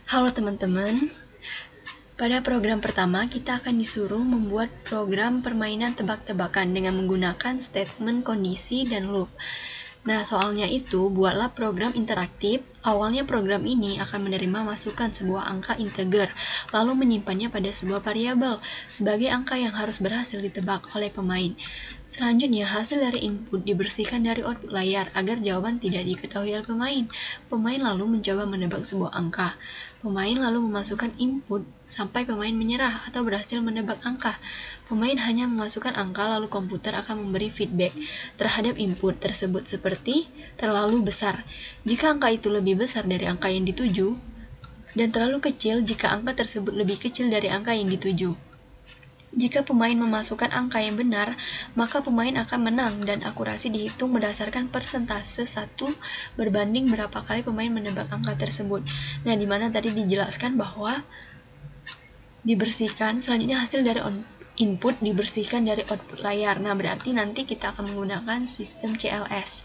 Halo teman-teman, pada program pertama kita akan disuruh membuat program permainan tebak-tebakan dengan menggunakan statement kondisi dan loop. Nah, soalnya itu buatlah program interaktif. Awalnya program ini akan menerima masukan sebuah angka integer, lalu menyimpannya pada sebuah variabel sebagai angka yang harus berhasil ditebak oleh pemain. Selanjutnya, hasil dari input dibersihkan dari output layar agar jawaban tidak diketahui oleh pemain. Pemain lalu mencoba menebak sebuah angka. Pemain lalu memasukkan input sampai pemain menyerah atau berhasil menebak angka. Pemain hanya memasukkan angka lalu komputer akan memberi feedback terhadap input tersebut seperti terlalu besar jika angka itu lebih besar dari angka yang dituju dan terlalu kecil jika angka tersebut lebih kecil dari angka yang dituju. Jika pemain memasukkan angka yang benar, maka pemain akan menang dan akurasi dihitung berdasarkan persentase 1 berbanding berapa kali pemain menebak angka tersebut. Nah, di mana tadi dijelaskan bahwa dibersihkan, selanjutnya hasil dari input dibersihkan dari output layar. Nah, berarti nanti kita akan menggunakan sistem CLS.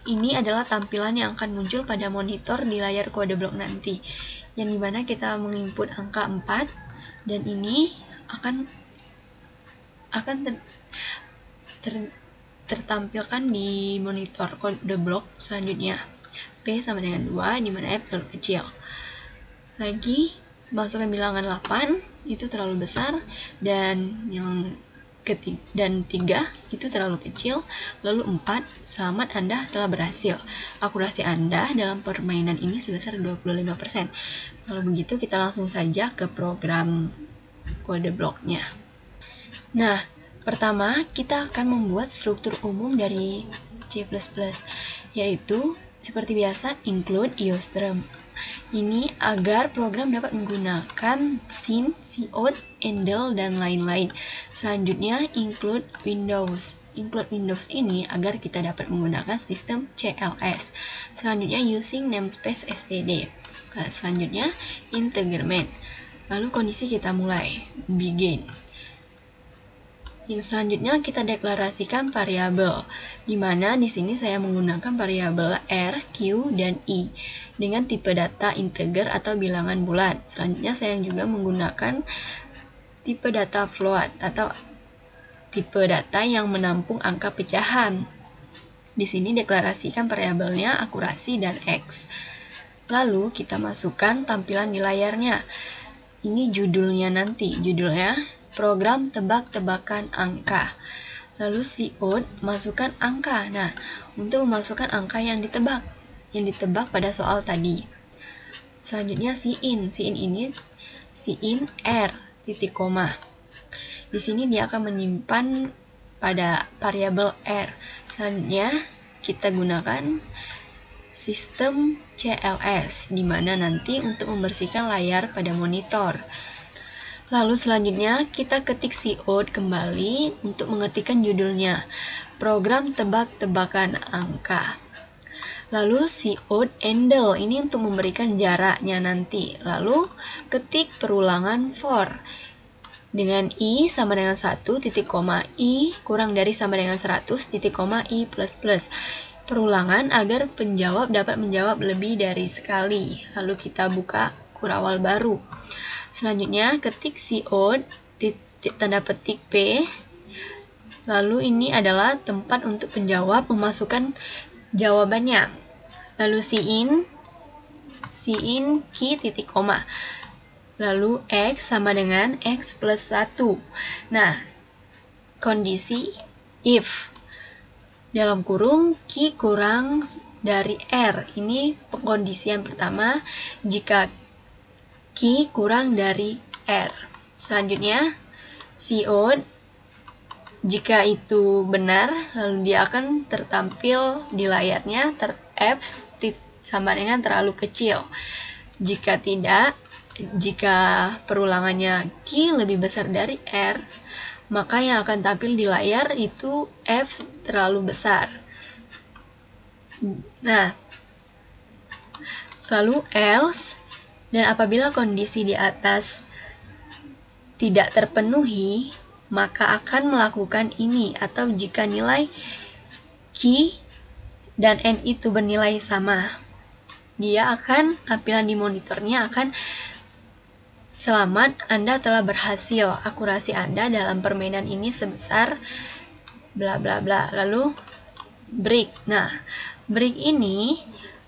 Ini adalah tampilan yang akan muncul pada monitor di layar kode blok nanti, yang dimana kita menginput angka 4 dan ini akan tertampilkan di monitor kode blok selanjutnya. P sama dengan 2, di mana F terlalu kecil. Lagi, masukkan bilangan 8, itu terlalu besar, dan yang ketiga dan 3 itu terlalu kecil, lalu 4, selamat Anda telah berhasil. Akurasi Anda dalam permainan ini sebesar 25%. Kalau begitu kita langsung saja ke program kode bloknya. Nah, pertama kita akan membuat struktur umum dari C++, yaitu seperti biasa include iostream. Ini agar program dapat menggunakan sin, cout, handle, dan lain-lain. Selanjutnya include Windows. Include Windows ini agar kita dapat menggunakan sistem CLS. Selanjutnya using namespace std. Selanjutnya integerment. Lalu kondisi kita mulai begin. Yang selanjutnya kita deklarasikan variabel, di mana di sini saya menggunakan variabel R, Q, dan I dengan tipe data integer atau bilangan bulat. Selanjutnya saya juga menggunakan tipe data float atau tipe data yang menampung angka pecahan. Di sini deklarasikan variabelnya akurasi dan X. Lalu kita masukkan tampilan di layarnya. Ini judulnya nanti, judulnya program tebak-tebakan angka. Lalu cout, masukkan angka. Nah, untuk memasukkan angka yang ditebak pada soal tadi. Selanjutnya cin ini cin R titik koma. Di sini dia akan menyimpan pada variabel R. Selanjutnya kita gunakan sistem CLS, di mana nanti untuk membersihkan layar pada monitor. Lalu selanjutnya kita ketik cout kembali untuk mengetikkan judulnya, program tebak-tebakan angka. Lalu cout handle, ini untuk memberikan jaraknya nanti. Lalu ketik perulangan for. Dengan I sama dengan 1, titik koma I kurang dari sama dengan 100, titik koma I plus plus. Perulangan agar penjawab dapat menjawab lebih dari sekali. Lalu kita buka kurawal baru. Selanjutnya ketik cout tanda petik P. Lalu ini adalah tempat untuk penjawab memasukkan jawabannya. Lalu cin key titik koma. Lalu X sama dengan X plus 1. Nah, kondisi if dalam kurung key kurang dari R. Ini pengkondisian pertama jika key kurang dari R. Selanjutnya cout, jika itu benar, lalu dia akan tertampil di layarnya F sama dengan terlalu kecil. Jika tidak, jika perulangannya key lebih besar dari R, maka yang akan tampil di layar itu F terlalu besar. Nah, lalu else, dan apabila kondisi di atas tidak terpenuhi, maka akan melakukan ini, atau jika nilai Q dan N itu bernilai sama. tampilan di monitornya akan selamat, Anda telah berhasil. Akurasi Anda dalam permainan ini sebesar bla bla bla. Lalu break. Nah, break ini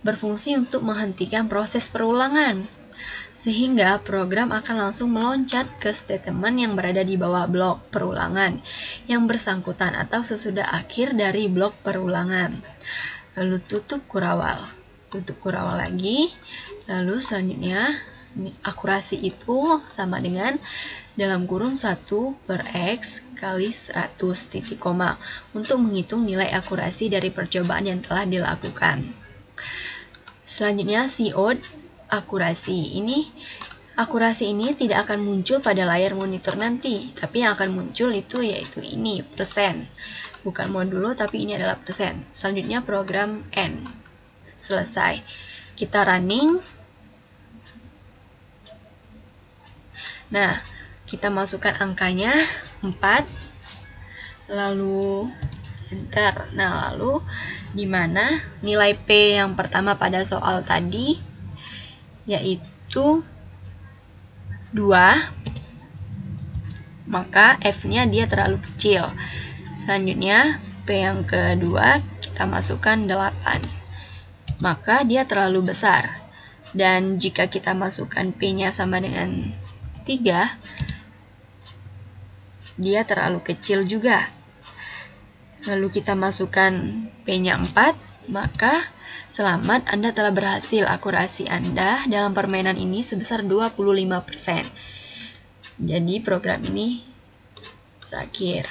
berfungsi untuk menghentikan proses perulangan, sehingga program akan langsung meloncat ke statement yang berada di bawah blok perulangan yang bersangkutan atau sesudah akhir dari blok perulangan. Lalu tutup kurawal. Tutup kurawal lagi. Lalu selanjutnya akurasi itu sama dengan dalam kurung 1/x kali 100 titik koma untuk menghitung nilai akurasi dari percobaan yang telah dilakukan. Selanjutnya COD akurasi. Akurasi ini tidak akan muncul pada layar monitor nanti, tapi yang akan muncul yaitu ini, persen. Bukan modulo, tapi ini adalah persen. Selanjutnya program N. Selesai. Kita running. Nah, kita masukkan angkanya 4, lalu enter. Nah, lalu di mana nilai P yang pertama pada soal tadi yaitu 2, maka F-nya dia terlalu kecil. Selanjutnya P yang kedua kita masukkan 8, maka dia terlalu besar. Dan jika kita masukkan P-nya sama dengan 3, dia terlalu kecil juga. Lalu kita masukkan P-nya 4, maka selamat, Anda telah berhasil. Akurasi Anda dalam permainan ini sebesar 25%. Jadi program ini berakhir.